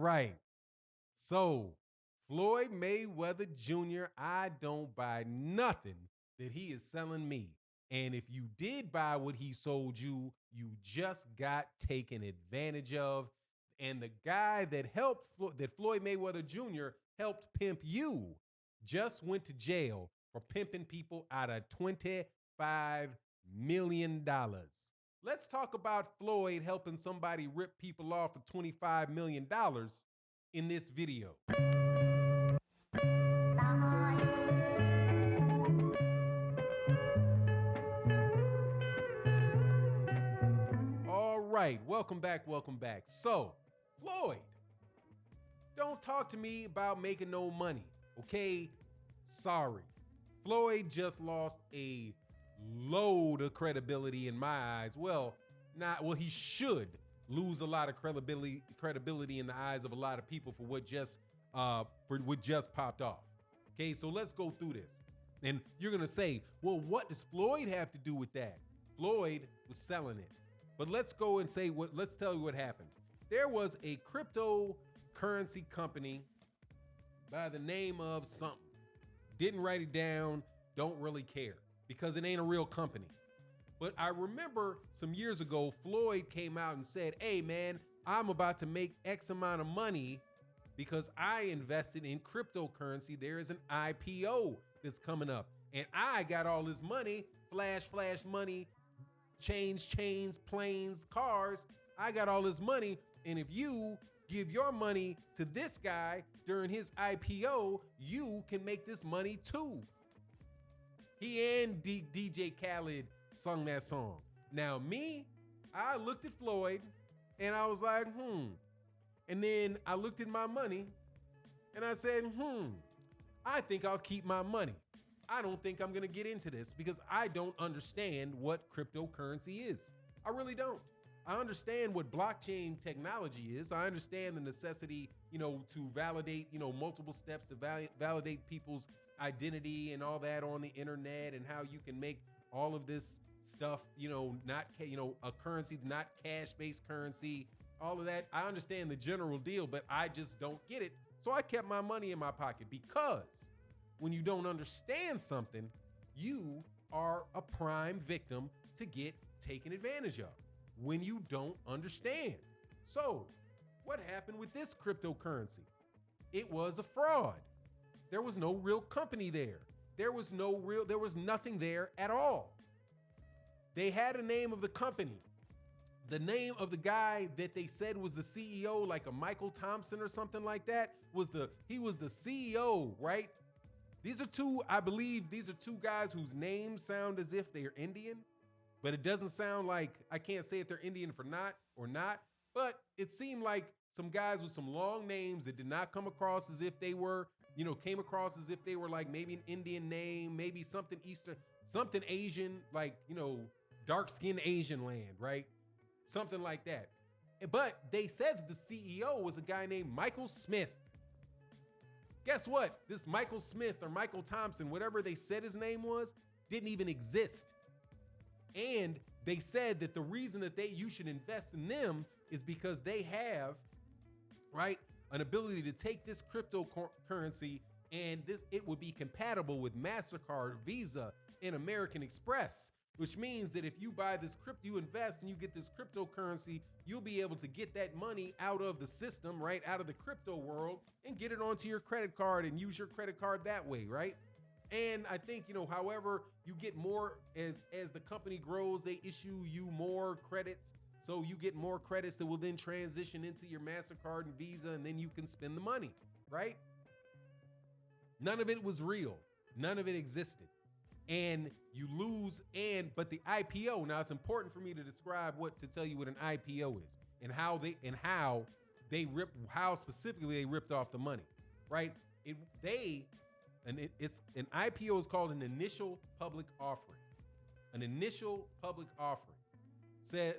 right. So, Floyd Mayweather Jr., I don't buy nothing that he is selling me. And if you did buy what he sold you, you just got taken advantage of. And the guy that that Floyd Mayweather Jr. helped pimp you just went to jail for pimping people out of $25 million. Let's talk about Floyd helping somebody rip people off for $25 million in this video. All right, welcome back, welcome back. So, Floyd, don't talk to me about making no money, okay? Sorry. Floyd just lost a load of credibility in my eyes. He should lose a lot of credibility in the eyes of a lot of people for what just popped off. Okay, so let's go through this. And you're gonna say, well, what does Floyd have to do with that? Floyd was selling it. But let's go and let's tell you what happened. There was a cryptocurrency company by the name of something. Didn't write it down, don't really care, because it ain't a real company. But I remember some years ago, Floyd came out and said, hey man, I'm about to make X amount of money because I invested in cryptocurrency. There is an IPO that's coming up. And I got all this money, flash money, chains, planes, cars. I got all this money. And if you give your money to this guy during his IPO, you can make this money too. He and DJ Khaled sung that song. Now me, I looked at Floyd and I was like, And then I looked at my money and I said, I think I'll keep my money. I don't think I'm gonna get into this because I don't understand what cryptocurrency is. I really don't. I understand what blockchain technology is. I understand the necessity, to validate, multiple steps to validate people's identity and all that on the internet, and how you can make all of this stuff, a currency, not cash-based currency, all of that. I understand the general deal, but I just don't get it. So I kept my money in my pocket, because when you don't understand something, you are a prime victim to get taken advantage of when you don't understand. So what happened with this cryptocurrency? It was a fraud. There was no real company there. There was nothing there at all. They had a name of the company. The name of the guy that they said was the CEO, like a Michael Thompson or something like that, he was the CEO, right? I believe these are two guys whose names sound as if they are Indian, but it doesn't sound like, I can't say if they're Indian or not, but it seemed like some guys with some long names that did not come across as if they were, came across as if they were like maybe an Indian name, maybe something Eastern, something Asian, like, dark-skinned Asian land, right? Something like that. But they said that the CEO was a guy named Michael Smith. Guess what? This Michael Smith or Michael Thompson, whatever they said his name was, didn't even exist. And they said that the reason that you should invest in them is because they have, right, an ability to take this cryptocurrency and it would be compatible with MasterCard, Visa, and American Express, which means that if you buy this you invest and you get this cryptocurrency, you'll be able to get that money out of the system, right, out of the crypto world, and get it onto your credit card and use your credit card that way, right? And I think, however, you get more as the company grows, they issue you more credits. So you get more credits that will then transition into your MasterCard and Visa, and then you can spend the money, right? None of it was real. None of it existed. And you lose, but the IPO, now it's important for me to tell you what an IPO is and how specifically they ripped off the money, right? An IPO is called an initial public offering. An initial public offering.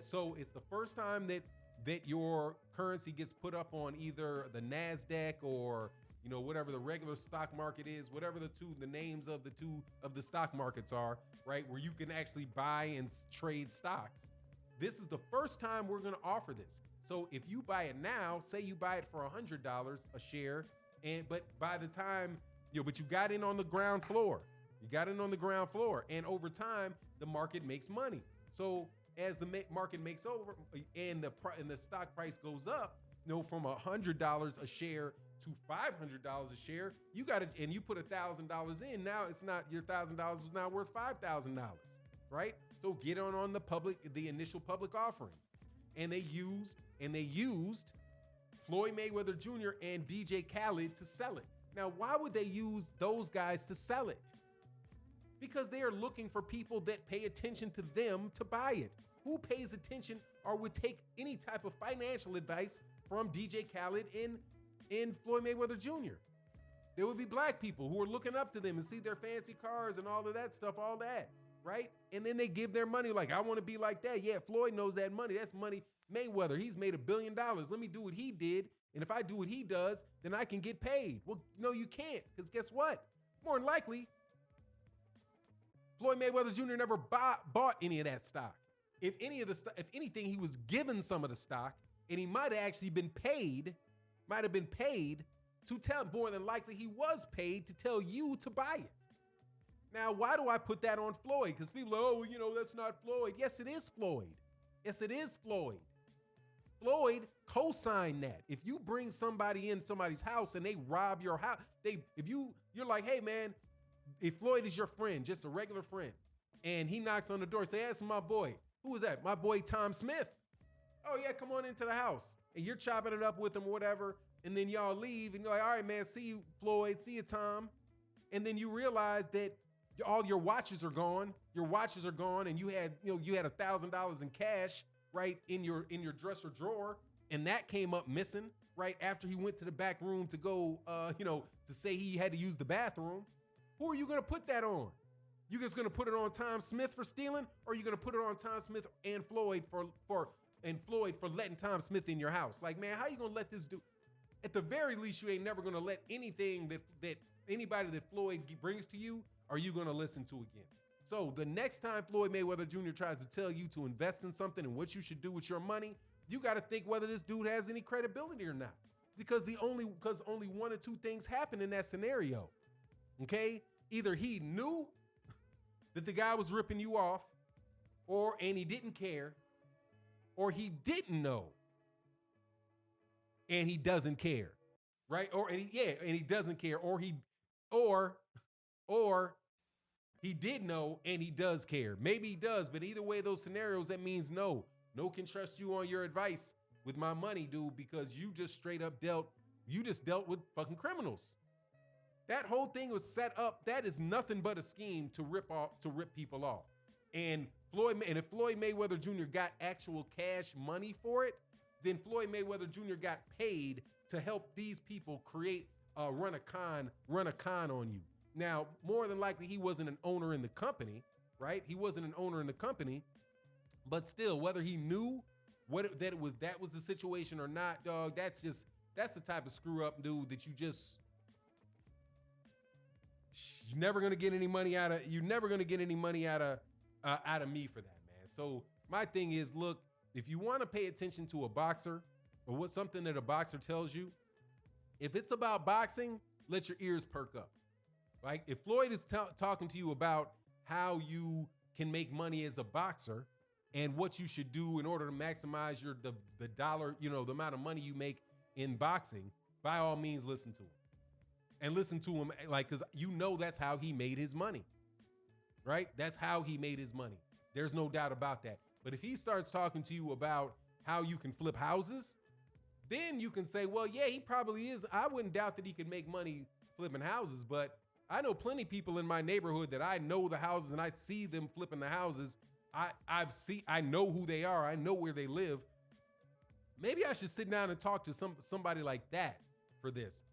So it's the first time that your currency gets put up on either the NASDAQ or whatever the regular stock market is, whatever the names of the stock markets are, right? Where you can actually buy and trade stocks. this is the first time we're going to offer this. So if you buy it now, say you buy it for $100 a share, but by the time, but you got in on the ground floor. You got in on the ground floor, and over time, the market makes money. So as the market makes over and the stock price goes up, from $100 a share to $500 a share, you got it, and you put $1,000 in. Now it's not, your $1,000 is now worth $5,000, right? So get on the initial public offering, and they used Floyd Mayweather Jr. and DJ Khaled to sell it. Now, why would they use those guys to sell it? Because they are looking for people that pay attention to them to buy it. Who pays attention or would take any type of financial advice from DJ Khaled in Floyd Mayweather Jr.? There would be black people who are looking up to them and see their fancy cars and all of that stuff, all that, right? And then they give their money like, I want to be like that. Yeah, Floyd knows that money. That's money. Mayweather, he's made $1 billion. Let me do what he did. And if I do what he does, then I can get paid. Well, no, you can't, because guess what? More than likely, Floyd Mayweather Jr. never bought any of that stock. If anything, he was given some of the stock, and he might have actually been paid, to tell, more than likely he was paid to tell you to buy it. Now, why do I put that on Floyd? Because people are, that's not Floyd. Yes, it is Floyd. Yes, it is Floyd. Floyd co-signed that. If you bring somebody in somebody's house and they rob your house, you're like, hey man, if Floyd is your friend, just a regular friend, and he knocks on the door, say, ask my boy. Who is that? My boy Tom Smith. Oh yeah, come on into the house. And you're chopping it up with him or whatever, and then y'all leave, and you're like, all right, man, see you, Floyd, see you, Tom. And then you realize that all your watches are gone. Your watches are gone, and you had $1,000 in cash, right, in your dresser drawer, and that came up missing right after he went to the back room to go, to say he had to use the bathroom. Who are you gonna put that on? You just gonna put it on Tom Smith for stealing, or are you gonna put it on Tom Smith and Floyd for letting Tom Smith in your house? Like, man, how you gonna let this dude? At the very least, you ain't never gonna let anything that anybody that Floyd brings to you, are you gonna listen to again? So the next time Floyd Mayweather Jr. tries to tell you to invest in something and what you should do with your money, you got to think whether this dude has any credibility or not. Because only one or two things happen in that scenario. Okay? Either he knew that the guy was ripping you off, and he didn't care, or he didn't know and he doesn't care. Right? And he doesn't care, or he did know and he does care. Maybe he does, but either way, those scenarios, that means no. No can trust you on your advice with my money, dude, because you just straight up dealt with fucking criminals. That whole thing was set up. That is nothing but a scheme to rip people off. And if Floyd Mayweather Jr. got actual cash money for it, then Floyd Mayweather Jr. got paid to help these people run a con on you. Now, more than likely, he wasn't an owner in the company, right? He wasn't an owner in the company, but still, whether he knew that was the situation or not, dog, that's the type of screw up dude that you're never gonna get any money out of. You're never gonna get any money out of me for that, man. So my thing is, look, if you want to pay attention to a boxer or something that a boxer tells you, if it's about boxing, let your ears perk up. Like if Floyd is talking to you about how you can make money as a boxer and what you should do in order to maximize the dollar, the amount of money you make in boxing, by all means, listen to him. And listen to him because that's how he made his money, right? That's how he made his money. There's no doubt about that. But if he starts talking to you about how you can flip houses, then you can say, well, yeah, he probably is. I wouldn't doubt that he could make money flipping houses, but I know plenty of people in my neighborhood that I know the houses and I see them flipping the houses. I know who they are. I know where they live. Maybe I should sit down and talk to somebody like that for this.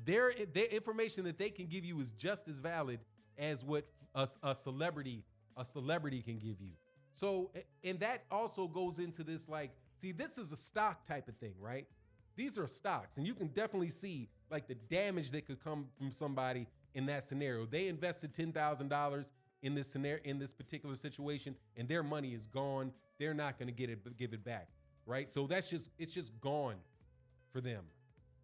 Their information that they can give you is just as valid as what a celebrity can give you. So, and that also goes into this, this is a stock type of thing, right? These are stocks, and you can definitely see the damage that could come from somebody in that scenario. They invested $10,000 in this scenario, in this particular situation, and their money is gone. They're not going to give it back, right? So it's just gone for them.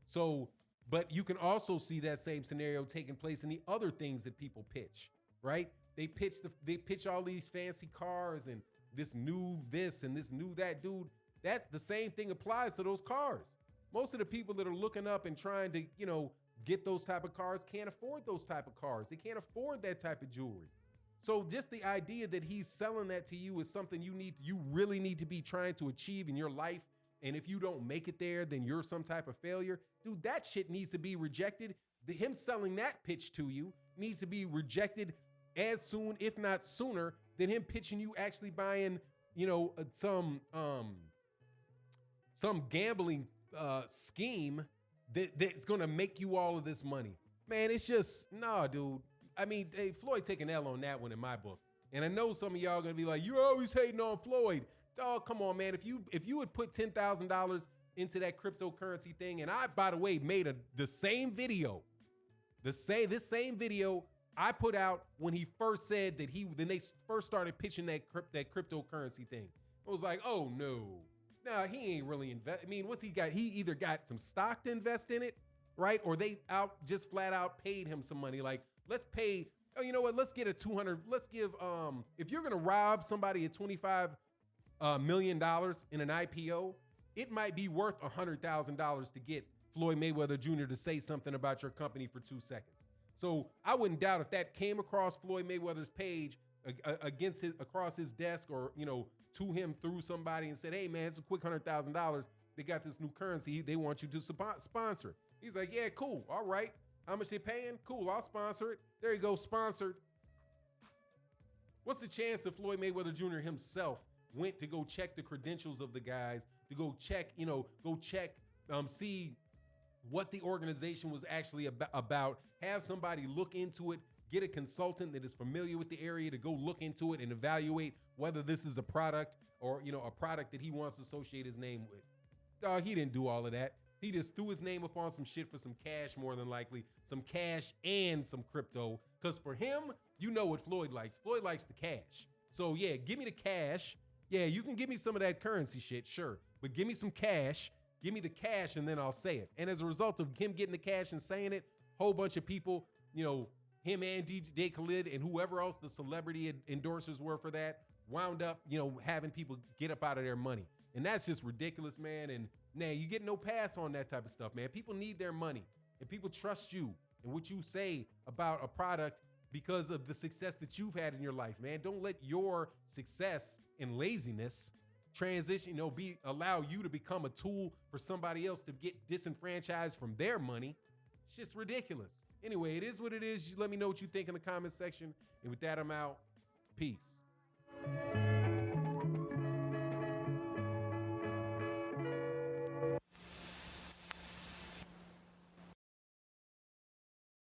So, but you can also see that same scenario taking place in the other things that people pitch, right? They pitch all these fancy cars and this new this and this new that, dude. That the same thing applies to those cars. Most of the people that are looking up and trying to, get those type of cars can't afford those type of cars. They can't afford that type of jewelry. So just the idea that he's selling that to you is something you really need to be trying to achieve in your life. And if you don't make it there, then you're some type of failure. Dude, that shit needs to be rejected. Him selling that pitch to you needs to be rejected as soon, if not sooner, than him pitching you actually buying, some gambling scheme that's gonna make you all of this money. Man, it's just, nah, dude. I mean, hey, Floyd took an L on that one in my book. And I know some of y'all gonna be like, you're always hating on Floyd. Dog, come on, man. If you would put $10,000 into that cryptocurrency thing, and I, by the way, made the same video, this same video I put out when he first said that then they first started pitching that cryptocurrency thing. I was like, oh no. Nah, he ain't really invest. I mean, what's he got? He either got some stock to invest in it, right? Or they just flat out paid him some money. Like, let's pay, oh, you know what? Let's get a 200. Let's give, if you're going to rob somebody at $25 million in an IPO, it might be worth $100,000 to get Floyd Mayweather Jr. to say something about your company for 2 seconds. So I wouldn't doubt if that came across Floyd Mayweather's page across his desk, or, to him through somebody and said, hey man, it's a quick $100,000. They got this new currency. They want you to sponsor. He's like, yeah, cool. All right. How much they paying? Cool. I'll sponsor it. There you go. Sponsored. What's the chance that Floyd Mayweather Jr. himself went to go check the credentials of the guys, to go check, see what the organization was actually about, have somebody look into it, get a consultant that is familiar with the area to go look into it and evaluate whether this is a product or, a product that he wants to associate his name with. Dog, he didn't do all of that. He just threw his name up on some shit for some cash, more than likely, some cash and some crypto. Because for him, you know what Floyd likes. Floyd likes the cash. So yeah, give me the cash. Yeah, you can give me some of that currency shit, sure. But give me some cash. Give me the cash and then I'll say it. And as a result of him getting the cash and saying it, whole bunch of people, him and DJ Khaled and whoever else the celebrity endorsers were for that, wound up, having people get up out of their money. And that's just ridiculous, man. And nah, you get no pass on that type of stuff, man. People need their money and people trust you and what you say about a product because of the success that you've had in your life, man. Don't let your success and laziness transition, allow you to become a tool for somebody else to get disenfranchised from their money. It's just ridiculous. Anyway, it is what it is. You let me know what you think in the comment section. And with that, I'm out. Peace.